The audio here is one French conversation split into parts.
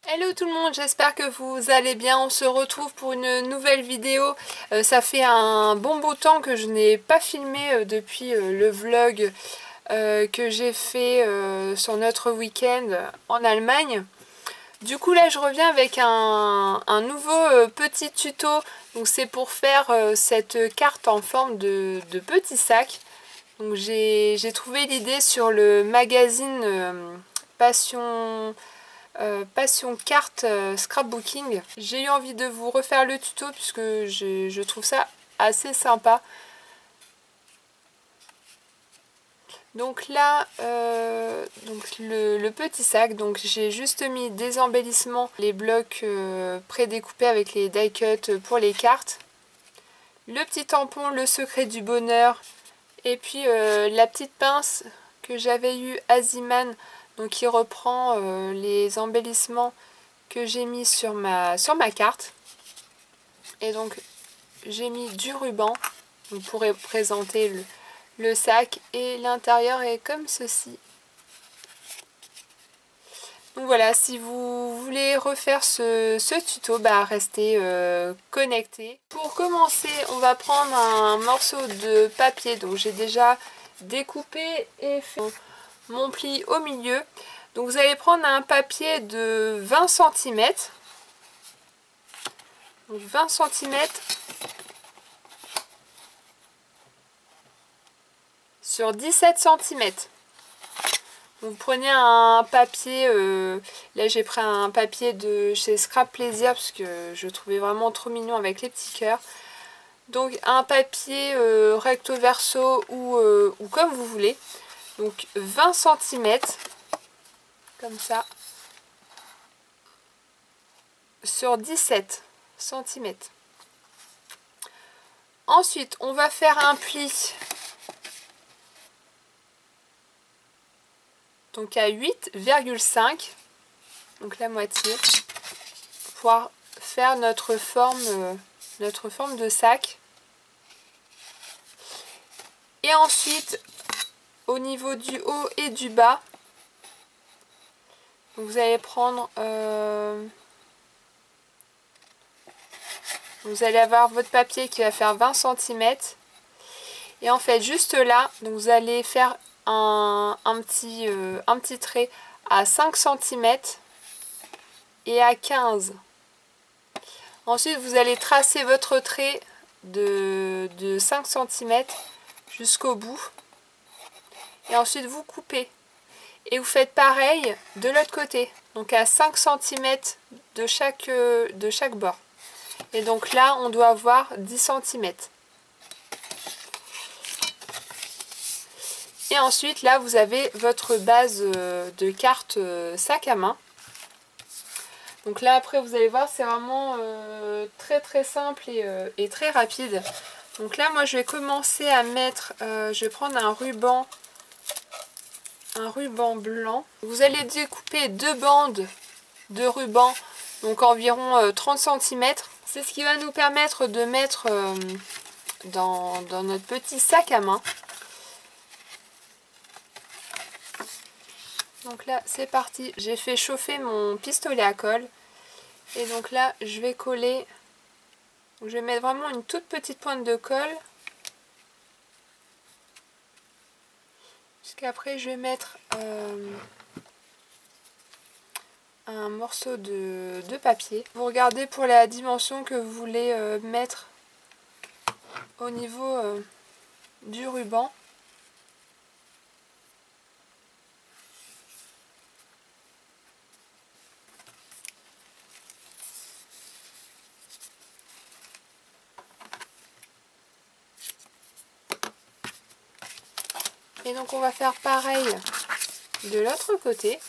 Hello tout le monde, j'espère que vous allez bien. On se retrouve pour une nouvelle vidéo. Ça fait un bon bout de temps que je n'ai pas filmé depuis le vlog que j'ai fait sur notre week-end en Allemagne. Du coup là je reviens avec un nouveau petit tuto. Donc c'est pour faire cette carte en forme de petit sac. Donc j'ai trouvé l'idée sur le magazine Passion Carte Scrapbooking. J'ai eu envie de vous refaire le tuto puisque je trouve ça assez sympa. Donc là, le petit sac, donc j'ai juste mis des embellissements, les blocs prédécoupés avec les die cuts pour les cartes, le petit tampon, le secret du bonheur, et puis la petite pince que j'avais eu à Ziman, donc qui reprend les embellissements que j'ai mis sur ma carte. Et donc j'ai mis du ruban pour présenter le sac, et l'intérieur est comme ceci. Donc voilà, si vous voulez refaire ce tuto, bah restez connectés. Pour commencer, on va prendre un morceau de papier. Donc j'ai déjà découpé et fait mon pli au milieu. Donc vous allez prendre un papier de 20 cm. Donc 20 cm sur 17 cm. Vous prenez un papier, là j'ai pris un papier de chez Scrap Plaisir parce que je trouvais vraiment trop mignon avec les petits cœurs. Donc un papier recto verso ou comme vous voulez. Donc 20 cm, comme ça, sur 17 cm. Ensuite, on va faire un pli donc à 8,5, donc la moitié, pour pouvoir faire notre forme de sac. Et ensuite, au niveau du haut et du bas, vous allez prendre, vous allez avoir votre papier qui va faire 20 cm. Et en fait, juste là, donc vous allez faire un petit trait à 5 cm et à 15. Ensuite, vous allez tracer votre trait de 5 cm jusqu'au bout. Et ensuite, vous coupez. Et vous faites pareil de l'autre côté. Donc à 5 cm de chaque bord. Et donc là, on doit avoir 10 cm. Et ensuite, là, vous avez votre base de carte sac à main. Donc là, après, vous allez voir, c'est vraiment très simple et très rapide. Donc là, moi, je vais commencer à mettre, je vais prendre un ruban blanc. Vous allez découper deux bandes de ruban, donc environ 30 cm. C'est ce qui va nous permettre de mettre dans notre petit sac à main. Donc là, c'est parti. J'ai fait chauffer mon pistolet à colle. Et donc là, je vais coller. Je vais mettre vraiment une toute petite pointe de colle. Puisqu'après, je vais mettre un morceau de papier. Vous regardez pour la dimension que vous voulez mettre au niveau du ruban. Et donc on va faire pareil de l'autre côté.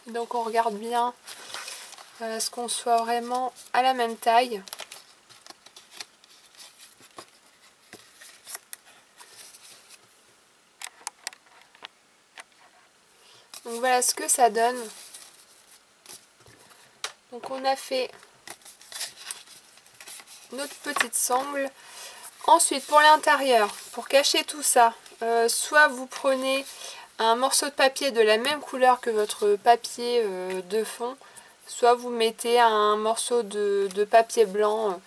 Donc on regarde bien ce qu'on soit vraiment à la même taille. Donc voilà ce que ça donne. Donc on a fait notre petite sangle. Ensuite pour l'intérieur, pour cacher tout ça, soit vous prenez un morceau de papier de la même couleur que votre papier de fond, soit vous mettez un morceau de papier blanc.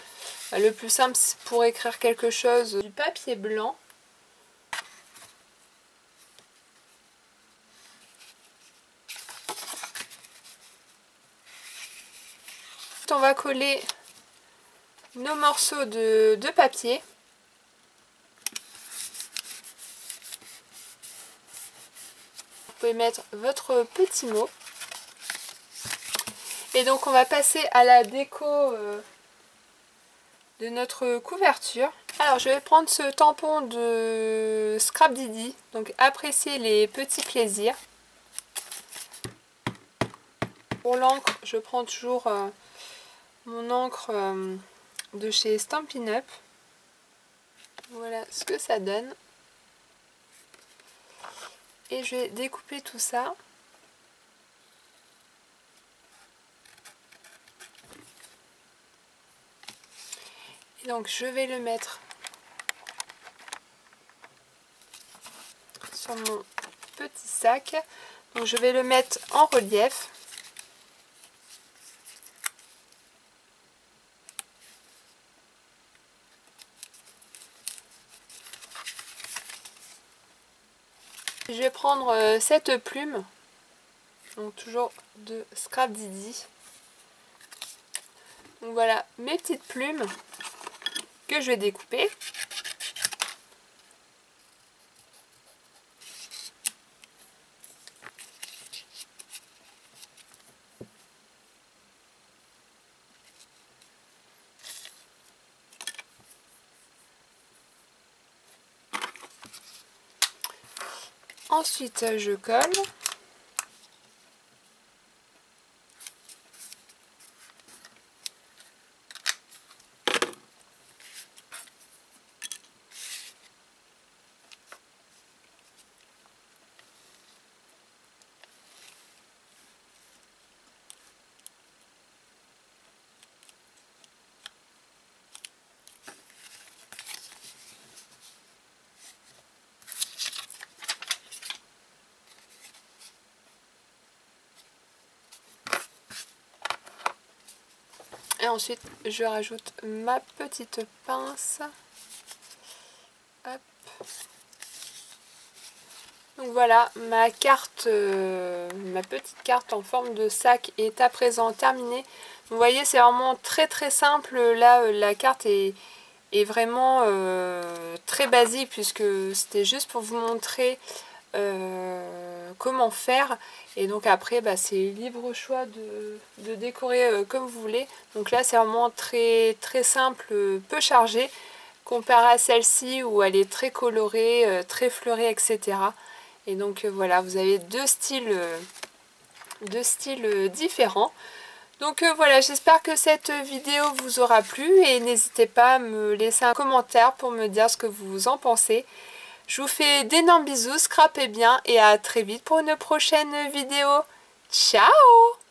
Le plus simple pour écrire quelque chose, du papier blanc. On va coller nos morceaux de papier. Vous pouvez mettre votre petit mot. Et donc on va passer à la déco de notre couverture. Alors je vais prendre ce tampon de Scrap Didi, donc appréciez les petits plaisirs. Pour l'encre, je prends toujours mon encre de chez Stampin' Up. Voilà ce que ça donne. Et je vais découper tout ça. Et donc je vais le mettre sur mon petit sac. Donc je vais le mettre en relief. Je vais prendre cette plume, donc toujours de Scrap Didi. Donc voilà mes petites plumes que je vais découper. Ensuite je colle. Et ensuite, je rajoute ma petite pince. Hop. Donc voilà, ma carte, ma petite carte en forme de sac est à présent terminée. Vous voyez, c'est vraiment très simple. Là, la carte est vraiment très basique puisque c'était juste pour vous montrer comment faire. Et donc après c'est libre choix de décorer comme vous voulez. Donc là c'est vraiment très simple, peu chargé comparé à celle-ci où elle est très colorée, très fleurie, etc. Et donc voilà, vous avez deux styles différents. Donc voilà, j'espère que cette vidéo vous aura plu et n'hésitez pas à me laisser un commentaire pour me dire ce que vous en pensez. Je vous fais d'énormes bisous, scrapez bien et à très vite pour une prochaine vidéo. Ciao!